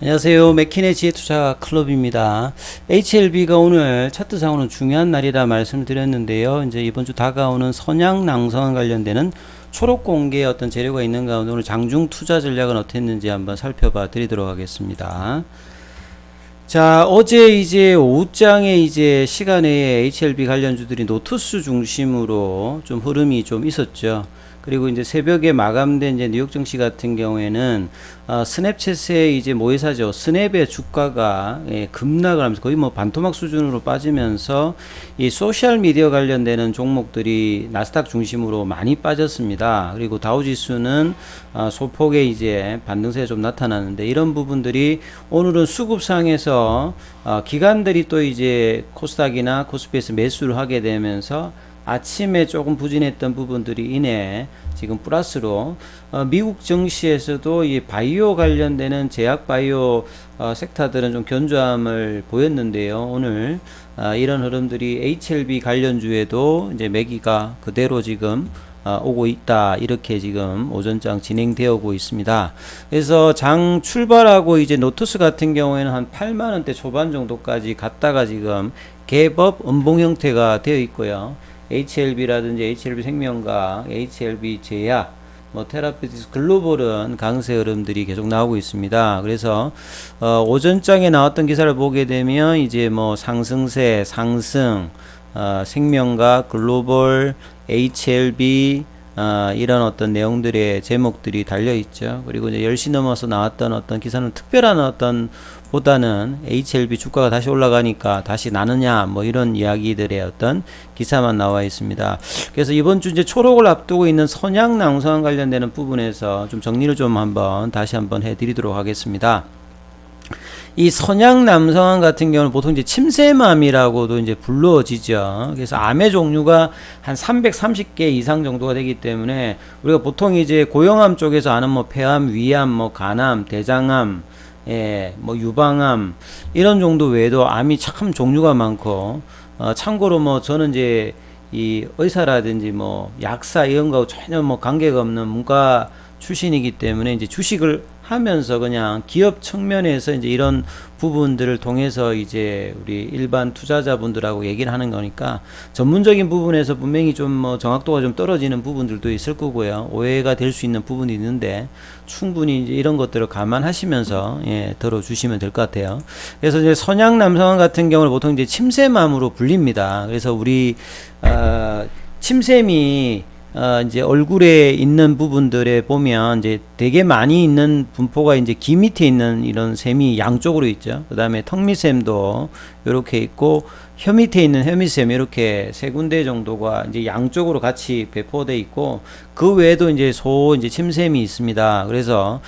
안녕하세요. 맥킨의 지혜투자 클럽입니다. HLB가 오늘 차트상으로는 중요한 날이라 말씀을 드렸는데요. 이제 이번 주 다가오는 선양 낭성과 관련되는 초록 공개의 어떤 재료가 있는 가운데 오늘 장중 투자 전략은 어땠는지 한번 살펴봐 드리도록 하겠습니다. 자, 어제 이제 오후장에 이제 시간에 HLB 관련주들이 노투스 중심으로 좀 흐름이 좀 있었죠. 그리고 이제 새벽에 마감된 이제 뉴욕 증시 같은 경우에는 스냅챗의 이제 모의사죠. 스냅의 주가가 급락을 하면서 거의 뭐 반토막 수준으로 빠지면서 이 소셜 미디어 관련되는 종목들이 나스닥 중심으로 많이 빠졌습니다. 그리고 다우지수는 소폭의 이제 반등세가 좀 나타나는데 이런 부분들이 오늘은 수급상에서 기관들이 또 이제 코스닥이나 코스피에서 매수를 하게 되면서 아침에 조금 부진했던 부분들이 이내 지금 플러스로 미국 증시에서도 이 바이오 관련되는 제약 바이오 섹터들은 좀 견조함을 보였는데요. 오늘 이런 흐름들이 HLB 관련주에도 이제 매기가 그대로 지금 오고 있다. 이렇게 지금 오전장 진행되고 있습니다. 그래서 장 출발하고 이제 노투스 같은 경우에는 한 8만원대 초반 정도까지 갔다가 지금 갭업 음봉 형태가 되어 있고요. HLB라든지 HLB생명과 HLB 제약, 뭐 테라피티스 글로벌은 강세 흐름들이 계속 나오고 있습니다. 그래서 오전장에 나왔던 기사를 보게 되면 이제 뭐 상승세, 상승, 생명과 글로벌, HLB 이런 어떤 내용들의 제목들이 달려 있죠. 그리고 이제 10시 넘어서 나왔던 어떤 기사는 특별한 어떤 보다는 HLB 주가가 다시 올라가니까 다시 나느냐 뭐 이런 이야기들의 어떤 기사만 나와 있습니다. 그래서 이번 주 이제 초록을 앞두고 있는 선양 낭성 관련되는 부분에서 좀 정리를 좀 다시 한번 해드리도록 하겠습니다. 이 선양 남성암 같은 경우는 보통 이제 침샘암이라고도 이제 불러지죠. 그래서 암의 종류가 한 330개 이상 정도가 되기 때문에 우리가 보통 이제 고형암 쪽에서 아는 뭐 폐암, 위암, 뭐 간암, 대장암, 뭐 유방암 이런 정도 외에도 암이 참 종류가 많고 참고로 뭐 저는 이제 이 의사라든지 뭐 약사 이런 거 전혀 뭐 관계가 없는 문과 출신이기 때문에 이제 주식을 하면서 그냥 기업 측면에서 이제 이런 부분들을 통해서 이제 우리 일반 투자자분들하고 얘기를 하는 거니까 전문적인 부분에서 분명히 좀 뭐 정확도가 좀 떨어지는 부분들도 있을 거고요. 오해가 될 수 있는 부분이 있는데 충분히 이제 이런 것들을 감안하시면서 들어주시면 될 것 같아요. 그래서 이제 선양 남성암 같은 경우는 보통 이제 침샘암으로 불립니다. 그래서 우리 침샘이 이제 얼굴에 있는 부분들에 보면 이제 되게 많이 있는 분포가 이제 귀 밑에 있는 이런 샘이 양쪽으로 있죠. 그 다음에 턱 밑샘도 이렇게 있고 혀 밑에 있는 혀밑샘 이렇게 세 군데 정도가 이제 양쪽으로 같이 배포되어 있고 그 외에도 이제 이제 침샘이 있습니다. 그래서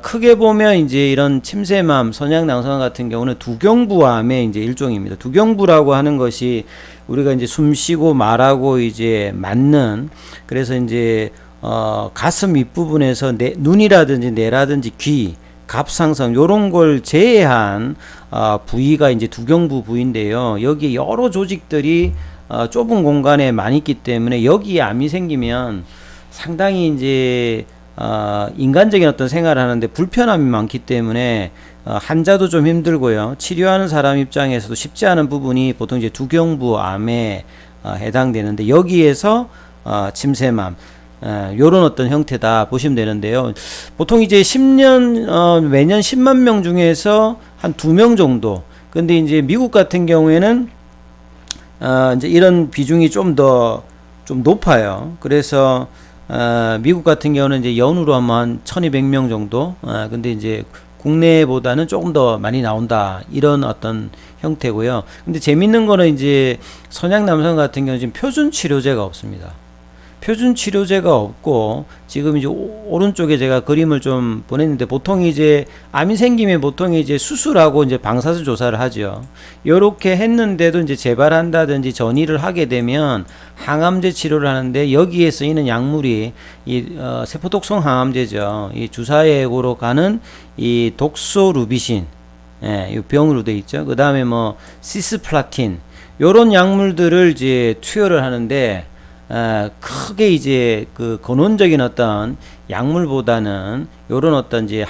크게 보면 이제 이런 침샘암, 선양낭성암 같은 경우는 두경부암의 이제 일종입니다. 두경부라고 하는 것이 우리가 이제 숨 쉬고 말하고 이제 맞는 그래서 이제 가슴 윗부분에서 눈이라든지 뇌라든지 귀, 갑상선 요런 걸 제외한 부위가 이제 두경부 부위인데요. 여기 여러 조직들이 좁은 공간에 많이 있기 때문에 여기에 암이 생기면 상당히 이제 인간적인 어떤 생활을 하는데 불편함이 많기 때문에 환자도 좀 힘들고요. 치료하는 사람 입장에서도 쉽지 않은 부분이 보통 이제 두경부 암에 해당되는데 여기에서 침샘암 요런 어떤 형태다 보시면 되는데요. 보통 이제 10년 매년 10만 명 중에서 한 2명 정도. 근데 이제 미국 같은 경우에는 이제 이런 비중이 좀 높아요. 그래서 미국 같은 경우는 이제 연으로 하면 한 1200명 정도. 근데 이제 국내보다는 조금 더 많이 나온다. 이런 어떤 형태고요. 근데 재밌는 거는 이제 선양남성 같은 경우는 지금 표준 치료제가 없습니다. 표준 치료제가 없고 지금 이제 오른쪽에 제가 그림을 좀 보냈는데 보통 이제 암이 생기면 보통 이제 수술하고 이제 방사선 조사를 하죠. 요렇게 했는데도 이제 재발한다든지 전이를 하게 되면 항암제 치료를 하는데 여기에 쓰이는 약물이 이 세포독성 항암제죠. 이 주사액으로 가는 이 독소루비신 이 병으로 돼 있죠. 그 다음에 뭐 시스플라틴 요런 약물들을 이제 투여를 하는데 크게 이제 그 근원적인 어떤 약물보다는 요런 어떤 이제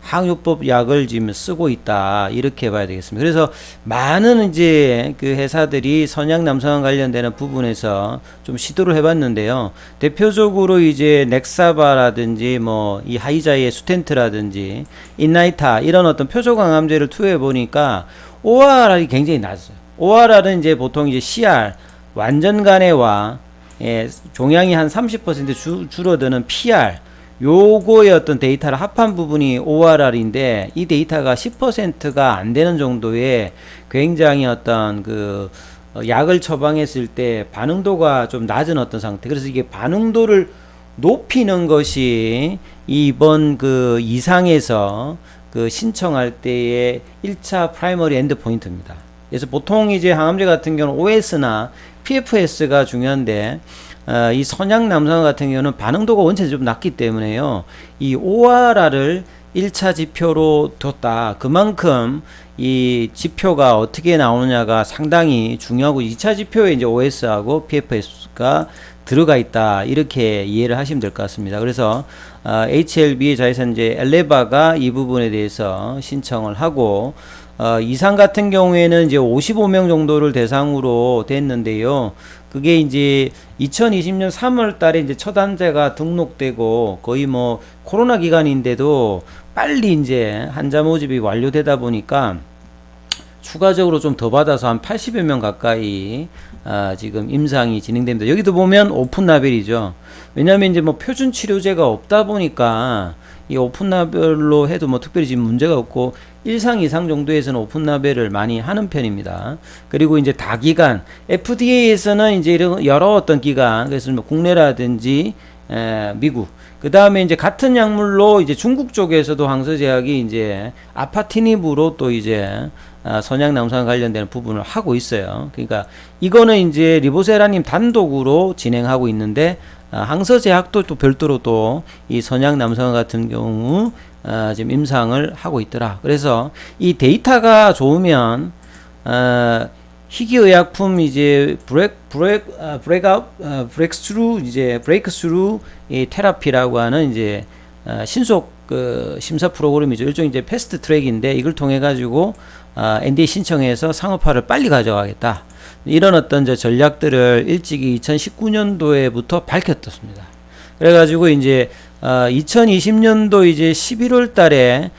항요법 약을 지금 쓰고 있다, 이렇게 봐야 되겠습니다. 그래서 많은 이제 그 회사들이 선약 남성과 관련되는 부분에서 좀 시도를 해봤는데요. 대표적으로 이제 넥사바라든지 뭐 이 하이자의 스텐트라든지 인나이타 이런 어떤 표적항암제를 투여해 보니까 ORR이 굉장히 낮아요. ORR은 이제 보통 이제 CR 완전 간해와 종양이 한 30% 줄어드는 PR, 요거의 어떤 데이터를 합한 부분이 ORR인데, 이 데이터가 10%가 안 되는 정도의 굉장히 어떤 그 약을 처방했을 때 반응도가 좀 낮은 어떤 상태. 그래서 이게 반응도를 높이는 것이 이번 그 이상에서 그 신청할 때의 1차 프라이머리 엔드 포인트입니다. 그래서 보통 이제 항암제 같은 경우는 OS나 PFS가 중요한데, 이 선약 남성 같은 경우는 반응도가 원체 좀 낮기 때문에요. 이 ORR을 1차 지표로 뒀다. 그만큼 이 지표가 어떻게 나오느냐가 상당히 중요하고, 2차 지표에 이제 OS하고 PFS가 들어가 있다, 이렇게 이해를 하시면 될 것 같습니다. 그래서 HLB 자에서 이제 엘레바가 이 부분에 대해서 신청을 하고, 이상 같은 경우에는 이제 55명 정도를 대상으로 됐는데요. 그게 이제 2020년 3월 달에 이제 첫 환자가 등록되고, 거의 뭐 코로나 기간인데도 빨리 이제 환자 모집이 완료되다 보니까 추가적으로 좀 더 받아서 한 80여 명 가까이 지금 임상이 진행됩니다. 여기도 보면 오픈 라벨이죠. 왜냐하면 이제 뭐 표준 치료제가 없다 보니까 이 오픈 라벨로 해도 뭐 특별히 지금 문제가 없고, 1상 이상 정도에서는 오픈 라벨을 많이 하는 편입니다. 그리고 이제 다기관, FDA에서는 이제 여러 어떤 기관, 그래서 뭐 국내라든지 미국, 그 다음에 이제 같은 약물로 이제 중국 쪽에서도 항서제약이 이제 아파티닙으로 또 이제 선약 남성 관련되는 부분을 하고 있어요. 그러니까 이거는 이제 리보세라님 단독으로 진행하고 있는데, 항서제약도 또 별도로 또 이 선약 남성 같은 경우 지금 임상을 하고 있더라. 그래서 이 데이터가 좋으면 희귀의약품 이제 브레이크스루 이 테라피라고 하는 이제 신속 그 심사 프로그램이죠. 일종의 이제 패스트 트랙인데, 이걸 통해 가지고 NDA 신청해서 상업화를 빨리 가져가겠다, 이런 어떤 전략들을 일찍이 2019년도에부터 밝혔습니다. 그래가지고 이제 2020년도 이제 11월 달에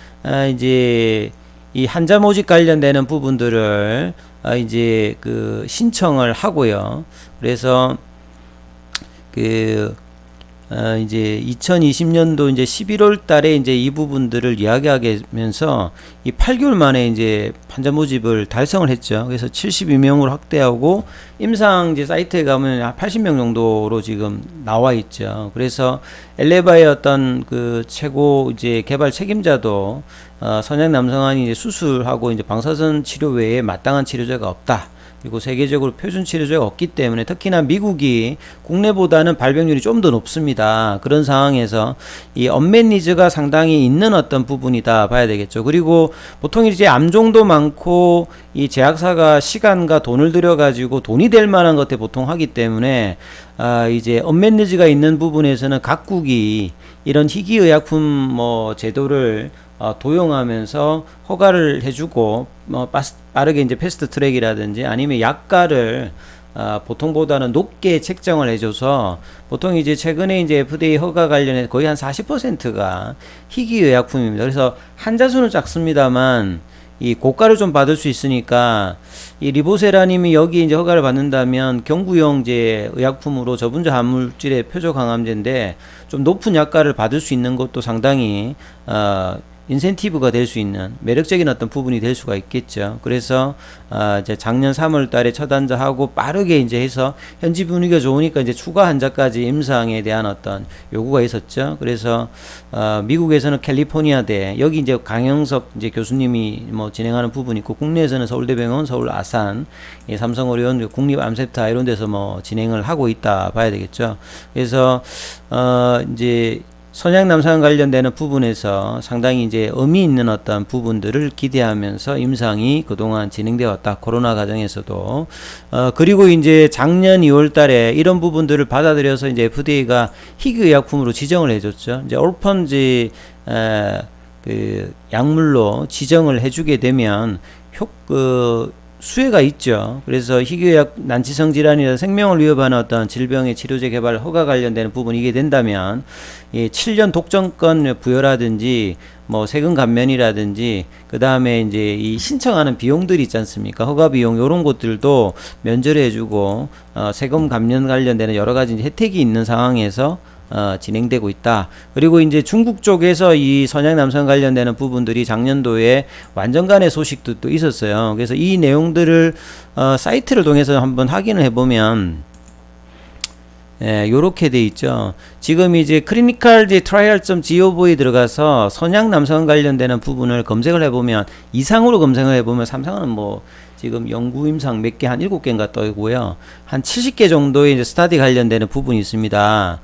이제 이 환자 모집 관련되는 부분들을 이제 그 신청을 하고요. 그래서 그 이제 2020년도 이제 11월 달에 이제 이 부분들을 이야기하면서 이 8개월 만에 이제 환자 모집을 달성을 했죠. 그래서 72명으로 확대하고, 임상 이제 사이트에 가면 한 80명 정도로 지금 나와 있죠. 그래서 엘레바의 어떤 그 최고 이제 개발 책임자도 선약 남성환이 이제 수술하고 이제 방사선 치료 외에 마땅한 치료제가 없다. 그리고 세계적으로 표준 치료제가 없기 때문에, 특히나 미국이 국내보다는 발병률이 좀 더 높습니다. 그런 상황에서 이 언맷 니즈가 상당히 있는 어떤 부분이다 봐야 되겠죠. 그리고 보통 이제 암종도 많고, 이 제약사가 시간과 돈을 들여 가지고 돈이 될 만한 것에 보통 하기 때문에 이제 언맷 니즈가 있는 부분에서는 각국이 이런 희귀의약품 뭐 제도를 도용하면서 허가를 해주고, 빠르게 이제 패스트 트랙이라든지 아니면 약가를 보통보다는 높게 책정을 해줘서, 보통 이제 최근에 이제 FDA 허가 관련해 거의 한 40%가 희귀의약품입니다. 그래서 환자 수는 작습니다만 이 고가를 좀 받을 수 있으니까, 이 리보세라님이 여기 이제 허가를 받는다면 경구용 이제 의약품으로 저분자 함물질의 표적 항암제인데 좀 높은 약가를 받을 수 있는 것도 상당히 인센티브가 될 수 있는 매력적인 어떤 부분이 될 수가 있겠죠. 그래서 이제 작년 3월 달에 첫 환자하고 빠르게 이제 해서 현지 분위기가 좋으니까 이제 추가 환자까지 임상에 대한 어떤 요구가 있었죠. 그래서 미국에서는 캘리포니아대, 여기 이제 강영석 이제 교수님이 뭐 진행하는 부분이 있고, 국내에서는 서울대병원, 서울 아산, 삼성의료원, 국립암세타 이런 데서 뭐 진행을 하고 있다 봐야 되겠죠. 그래서 이제 선양남상 관련되는 부분에서 상당히 이제 의미 있는 어떤 부분들을 기대하면서 임상이 그동안 진행되어 왔다. 코로나 과정에서도. 그리고 이제 작년 2월 달에 이런 부분들을 받아들여서 이제 FDA가 희귀의약품으로 지정을 해줬죠. 이제 올펀지, 그 약물로 지정을 해주게 되면 수혜가 있죠. 그래서 희귀의약 난치성 질환이나 생명을 위협하는 어떤 질병의 치료제 개발 허가 관련되는 부분이 이게 된다면 7년 독점권 부여라든지 뭐 세금 감면이라든지 그 다음에 이제 이 신청하는 비용들이 있지 않습니까? 허가 비용 요런 것들도 면제를 해주고 세금 감면 관련되는 여러 가지 이제 혜택이 있는 상황에서 진행되고 있다. 그리고 이제 중국 쪽에서 이 선양남성 관련되는 부분들이 작년도에 완전간의 소식도 또 있었어요. 그래서 이 내용들을 사이트를 통해서 한번 확인을 해보면 요렇게 돼 있죠. 지금 이제 clinicaltrial.gov에 들어가서 선양남성 관련되는 부분을 검색을 해보면 이상으로 검색을 해보면 삼성은 뭐 지금 연구 임상 몇 개 한 7개인가 떠있고요. 한 70개 정도의 이제 스타디 관련되는 부분이 있습니다.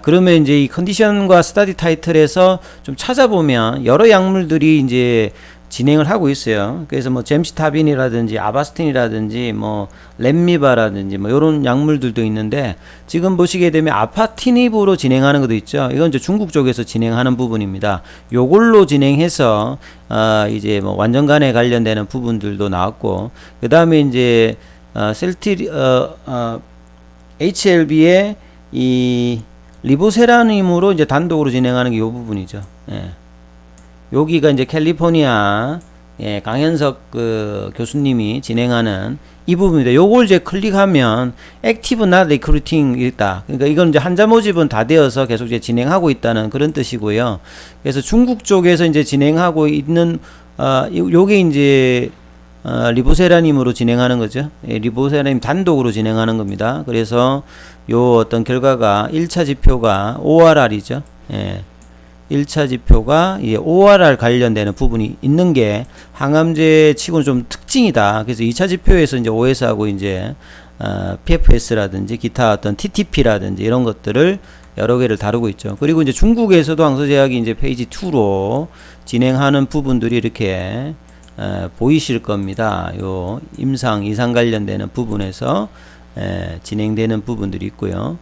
그러면 이제 이 컨디션과 스타디 타이틀에서 좀 찾아보면 여러 약물들이 이제 진행을 하고 있어요. 그래서 뭐 젬시타빈이라든지 아바스틴이라든지 뭐 렘미바라든지 뭐 이런 약물들도 있는데 지금 보시게 되면 아파티닙으로 진행하는 것도 있죠. 이건 이제 중국 쪽에서 진행하는 부분입니다. 요걸로 진행해서 이제 뭐 완전간에 관련되는 부분들도 나왔고 그 다음에 이제 HLB의 이 리보세라님으로 이제 단독으로 진행하는 게 요 부분이죠. 예. 여기가 이제 캘리포니아 강현석 그 교수님이 진행하는 이 부분입니다. 요걸 이제 클릭하면 액티브 not recruiting 있다. 그러니까 이건 이제 한자 모집은 다 되어서 계속 이제 진행하고 있다는 그런 뜻이고요. 그래서 중국 쪽에서 이제 진행하고 있는 요게 이제 리보세라님으로 진행하는 거죠. 리보세라님 단독으로 진행하는 겁니다. 그래서 요 어떤 결과가 1차 지표가 ORR이죠. 1차 지표가 ORR 관련되는 부분이 있는 게 항암제 치고는 좀 특징이다. 그래서 2차 지표에서 이제 OS하고 이제 PFS라든지 기타 어떤 TTP라든지 이런 것들을 여러 개를 다루고 있죠. 그리고 이제 중국에서도 항소제약이 이제 페이지 2로 진행하는 부분들이 이렇게 보이실 겁니다. 요 임상 이상 관련되는 부분에서 진행되는 부분들이 있고요.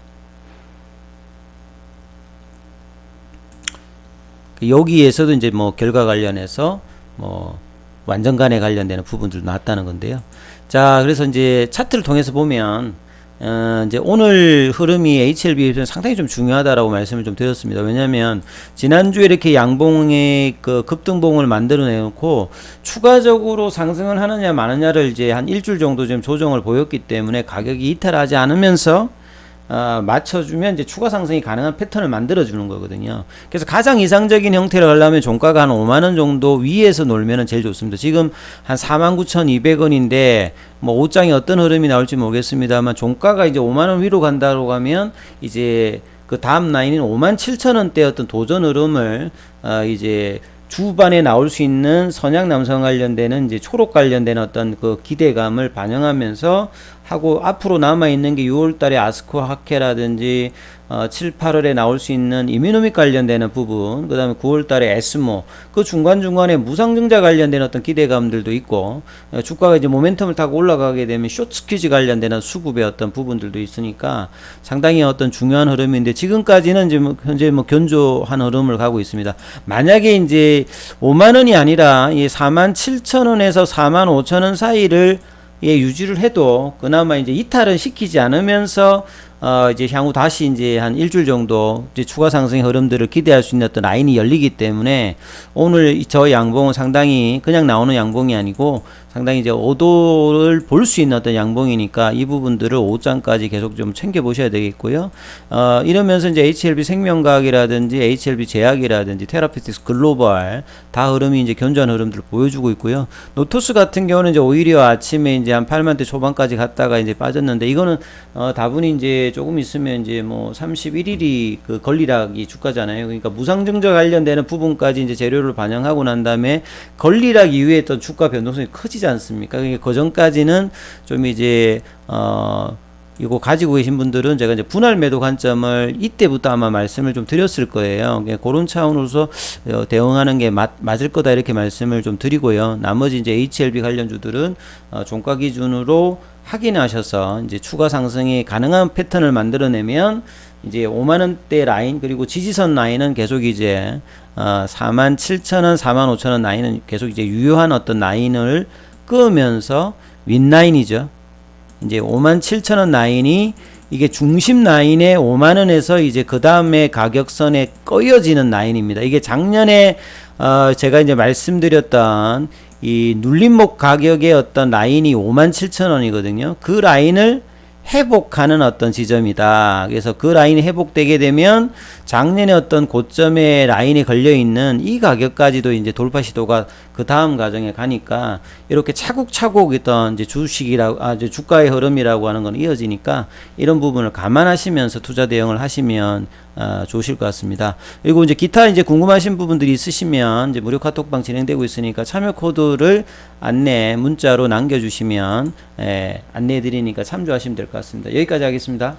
여기에서도 이제 뭐 결과 관련해서 뭐 완전간에 관련되는 부분들도 나왔다는 건데요. 자, 그래서 이제 차트를 통해서 보면 이제 오늘 흐름이 HLB에서는 상당히 좀 중요하다라고 말씀을 좀 드렸습니다. 왜냐하면 지난주에 이렇게 양봉의 그 급등봉을 만들어 내놓고 추가적으로 상승을 하느냐 마느냐를 이제 한 일주일 정도 좀 조정을 보였기 때문에 가격이 이탈하지 않으면서 맞춰주면 이제 추가 상승이 가능한 패턴을 만들어주는 거거든요. 그래서 가장 이상적인 형태로 하려면 종가가 한 5만원 정도 위에서 놀면은 제일 좋습니다. 지금 한 49,200원인데 뭐 옷장에 어떤 흐름이 나올지 모르겠습니다만 종가가 이제 5만원 위로 간다고 하면 이제 그 다음 라인인 57,000원대 어떤 도전 흐름을 이제 주반에 나올 수 있는 선양남성 관련되는 이제 초록 관련된 어떤 그 기대감을 반영하면서 하고 앞으로 남아있는 게 6월달에 아스코 하케라든지 7, 8월에 나올 수 있는 이뮤노믹 관련되는 부분, 그 다음에 9월달에 에스모, 그 중간중간에 무상증자 관련된 어떤 기대감들도 있고, 주가가 이제 모멘텀을 타고 올라가게 되면 숏스퀴즈 관련되는 수급의 어떤 부분들도 있으니까 상당히 어떤 중요한 흐름인데, 지금까지는 이제 현재 견조한 흐름을 가고 있습니다. 만약에 이제 5만원이 아니라 47,000원에서 45,000원 사이를 유지를 해도 그나마 이제 이탈은 시키지 않으면서 이제 향후 다시 이제 한 일주일 정도 이제 추가 상승의 흐름들을 기대할 수 있는 어떤 라인이 열리기 때문에 오늘 저 양봉은 상당히 그냥 나오는 양봉이 아니고 상당히 이제 오도를 볼 수 있는 어떤 양봉이니까 이 부분들을 5장까지 계속 좀 챙겨 보셔야 되겠고요. 이러면서 이제 HLB 생명과학이라든지 HLB 제약이라든지 테라피틱스 글로벌 다 흐름이 이제 견조한 흐름들을 보여주고 있고요. 노토스 같은 경우는 이제 오히려 아침에 이제 한 8만대 초반까지 갔다가 이제 빠졌는데, 이거는 다분히 이제 조금 있으면 이제 뭐 31일이 그 권리락이 주가잖아요. 그러니까 무상증자 관련되는 부분까지 이제 재료를 반영하고 난 다음에 권리락 이후에 어떤 주가 변동성이 커지지 않습니까? 그러니까 그 전까지는 좀 이제 이거 가지고 계신 분들은 제가 이제 분할 매도 관점을 이때부터 아마 말씀을 좀 드렸을 거예요. 그런 차원으로서 대응하는 게 맞을 거다 이렇게 말씀을 좀 드리고요. 나머지 이제 HLB 관련주들은 종가 기준으로 확인하셔서 이제 추가 상승이 가능한 패턴을 만들어내면 이제 5만원대 라인 그리고 지지선 라인은 계속 이제 47,000원, 45,000원 라인은 계속 이제 유효한 어떤 라인을 끄면서 윗라인이죠. 이제 57,000원 라인이 이게 중심 라인에 5만원에서 이제 그 다음에 가격선에 꺼여지는 라인입니다. 이게 작년에 제가 이제 말씀드렸던 이 눌림목 가격의 어떤 라인이 57,000원이거든요. 그 라인을 회복하는 어떤 지점이다. 그래서 그 라인이 회복되게 되면 작년에 어떤 고점에 라인이 걸려 있는 이 가격까지도 이제 돌파 시도가 그 다음 과정에 가니까 이렇게 차곡차곡 있던 이제 이제 주가의 흐름이라고 하는 건 이어지니까 이런 부분을 감안하시면서 투자 대응을 하시면 좋으실 것 같습니다. 그리고 이제 기타 이제 궁금하신 부분들이 있으시면 이제 무료 카톡방 진행되고 있으니까 참여 코드를 문자로 남겨주시면 안내해 드리니까 참조하시면 될 것 같습니다. 여기까지 하겠습니다.